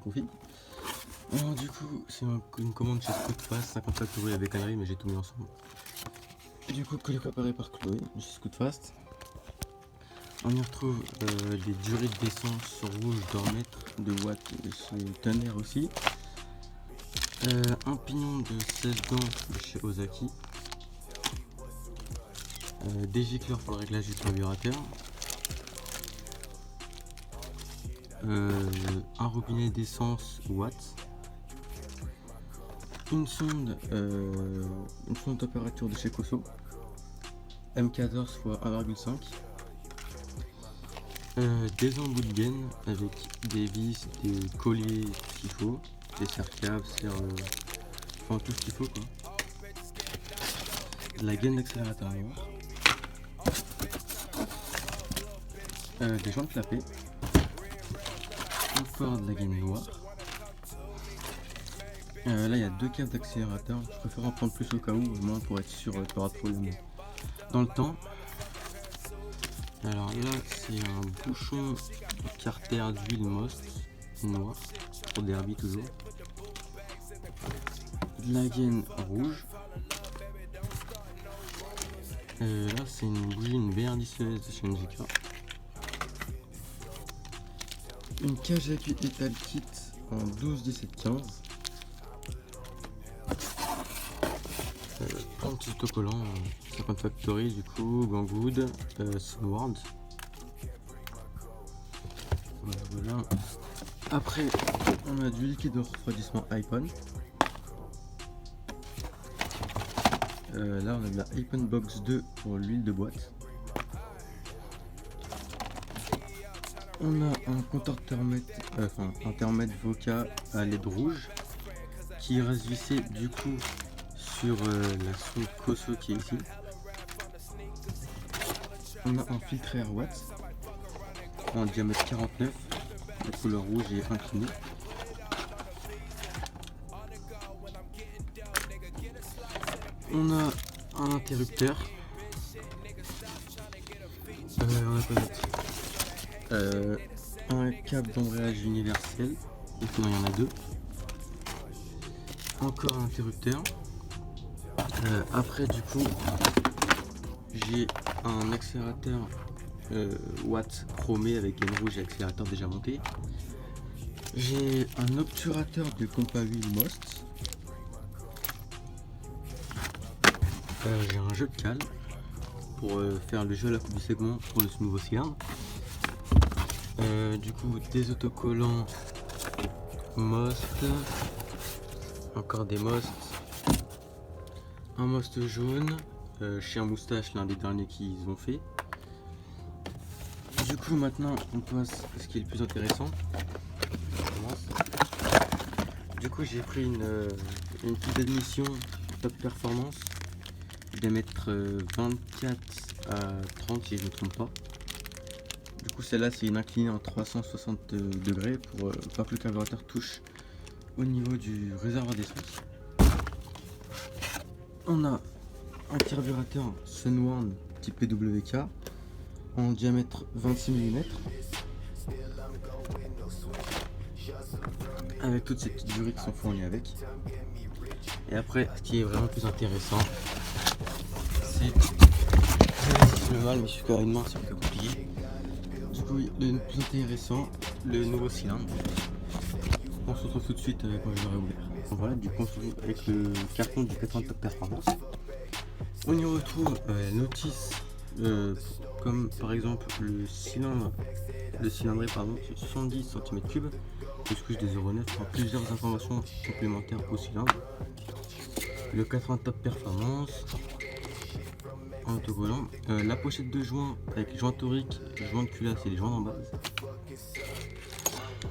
config. Alors du coup c'est une commande chez Scootfast, 50 € avec canaries, mais j'ai tout mis ensemble. Et du coup colis préparé par Chloé chez Scootfast. On y retrouve les durées d'essence rouge d'un mètre de watts chez Tonnerre aussi. Un pignon de 16 gants chez Ozaki. Des gicleurs pour le réglage du carburateur. Un robinet d'essence watts. Une sonde température de chez Koso. M14 x 1,5. Des embouts de gaine avec des vis, des colliers, tout ce qu'il faut, des serre-caves, enfin tout ce qu'il faut quoi. De la gaine d'accélérateur noir, des jantes clapées, encore de la gaine noire. Là il y a 2 caves d'accélérateur, je préfère en prendre plus au cas où, au moins pour être sûr qu'il n'y aura pas de problème dans le temps. Alors là c'est un bouchon carter d'huile Most noir pour derby toujours, de la gaine rouge. Là c'est une bougie, une VR10 de chez NGK, une cage à cuir Metal Kit en 12, 17, 15, plein de petits autocollants, 50 Factory du coup, Gangwood, Sunward. Voilà. Après on a du liquide de refroidissement iPhone. Là on a de la iPhone Box 2 pour l'huile de boîte. On a un compteur thermomètre Voca à LED rouge qui reste vissé du coup sur la sonde Koso qui est ici. On a un filtre Air Watts en diamètre 49, de couleur rouge et incliné. On a un interrupteur. On a quoi d'autre, un câble d'embrayage universel. Donc il y en a 2. Encore un interrupteur. Après du coup j'ai un accélérateur watts chromé avec gaine rouge et accélérateur déjà monté. J'ai un obturateur de pompe à huile Most. J'ai un jeu de cale pour faire le jeu à la coupe du segment pour ce nouveau cylindre. Du coup des autocollants Most, encore des Most, un Most jaune, chien moustache, l'un des derniers qu'ils ont fait. Du coup maintenant on passe à ce qui est le plus intéressant. Du coup j'ai pris une petite admission top performance, diamètre 24 à 30 si je ne me trompe pas. Du coup celle-là c'est une inclinée en 360 degrés pour pas que le carburateur touche au niveau du réservoir d'essence. On a un carburateur Sunward type PWK en diamètre 26 mm avec toutes ces petites durées qui sont fournies avec. Et après ce qui est vraiment plus intéressant, c'est le mal, mais je suis qu'à une main, c'est un peu compliqué. Du coup le plus intéressant, le nouveau cylindre. On se retrouve tout de suite quand je l'aurai ouvert. Donc voilà, du coup on se retrouve avec le carton du 80 Top Performance. On y retrouve notice comme par exemple le cylindré pardon, 70 cm3 plus couche des 0,9 pour plusieurs informations complémentaires au cylindre. Le 80 Top Performance en autocollant, la pochette de joint avec les joints toriques, les joints de culasse et les joints en base.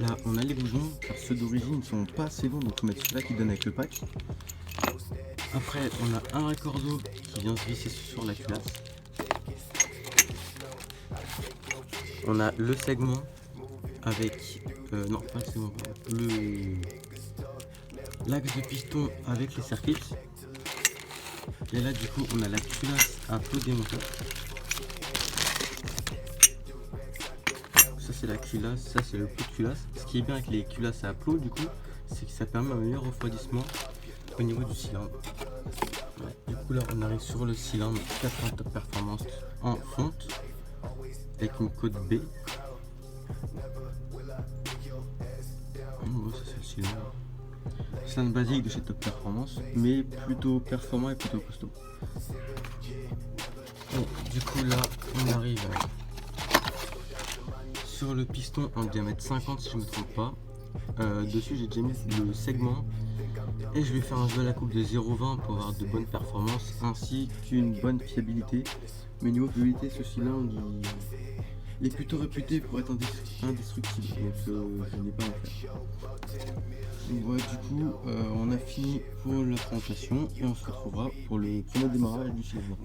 Là on a les boutons, car ceux d'origine ne sont pas assez longs, donc on met celui-là qui donne avec le pack. Après on a un raccordeau qui vient se visser sur la culasse. On a le segment avec non pas le segment, l'axe de piston avec les circuits. Et là du coup on a la culasse un peu démontée. Ça c'est la culasse, ça c'est le pot de culasse. Ce qui est bien avec les culasses à plots du coup, c'est que ça permet un meilleur refroidissement au niveau du cylindre. Ouais. Du coup là on arrive sur le cylindre 80 Top Performance en fonte avec une côte B. Ça c'est le cylindre. Cylindre basique de chez Top Performance, mais plutôt performant et plutôt costaud. Bon, du coup là on arrive sur le piston en diamètre 50 si je ne me trompe pas. Dessus j'ai déjà mis le segment et je vais faire un jeu à la coupe de 0,20 pour avoir de bonnes performances ainsi qu'une bonne fiabilité. Mais niveau fiabilité, ce cylindre il est plutôt réputé pour être indestructible, donc je n'ai pas à en faire. Donc voilà, du coup on a fini pour la présentation et on se retrouvera pour le premier démarrage du cylindre.